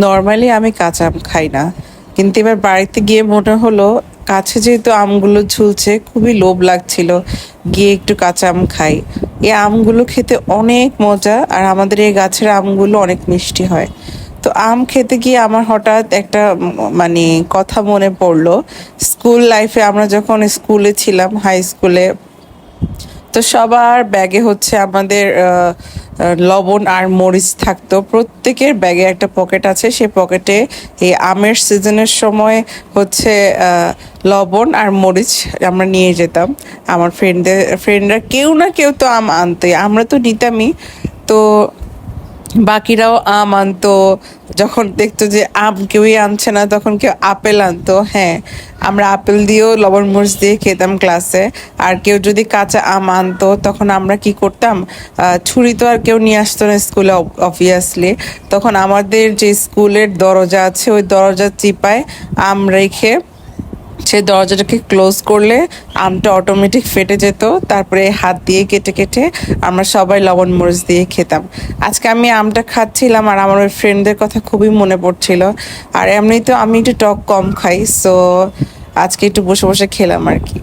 Normally আমি কাঁচা আম খাই না, কিন্তু এবার বাড়িতে গিয়ে মনে হলো কাছে যেহেতু আমগুলো ঝুলছে খুবই লোভ লাগছিল, গিয়ে একটু কাঁচা আম খাই। এই আমগুলো খেতে অনেক মজা, আর আমাদের এই গাছের আমগুলো অনেক মিষ্টি হয়। তো আম খেতে গিয়ে আমার হঠাৎ একটা মানে কথা মনে পড়লো। স্কুল লাইফে আমরা যখন স্কুলে ছিলাম, হাই স্কুলে, তো সবার ব্যাগে হচ্ছে আমাদের লবণ আর মরিচ থাকতো। প্রত্যেকের ব্যাগে একটা পকেট আছে, সেই পকেটে এই আমের সিজনের সময় হচ্ছে লবণ আর মরিচ আমরা নিয়ে যেতাম। আমার ফ্রেন্ডরা কেউ না কেউ তো আম আনতে, আমরা তো নিতামই। তো বাকিরাও আম আনতো। যখন দেখতো যে আম কেউই আনছে না, তখন কেউ আপেল আনতো। হ্যাঁ, আমরা আপেল দিয়েও লবণ মরিচ দিয়ে খেতাম ক্লাসে। আর কেউ যদি কাঁচা আম আনতো, তখন আমরা কি করতাম, ছুরি তো আর কেউ নিয়ে আসতো না স্কুলে অবভিয়াসলি। তখন আমাদের যে স্কুলের দরজা আছে, ওই দরজা চিপায় আম রেখে সেই দরজাটাকে ক্লোজ করলে আমটা অটোমেটিক ফেটে যেত। তারপরে হাত দিয়ে কেটে কেটে আমরা সবাই লবণ মরিচ দিয়ে খেতাম। আজকে আমি আমটা খাচ্ছিলাম আর আমার ওই ফ্রেন্ডদের কথা খুবই মনে পড়ছিল। আর এমনিতেও আমি একটু টক কম খাই, সো আজকে একটু বসে বসে খেলাম আর কি।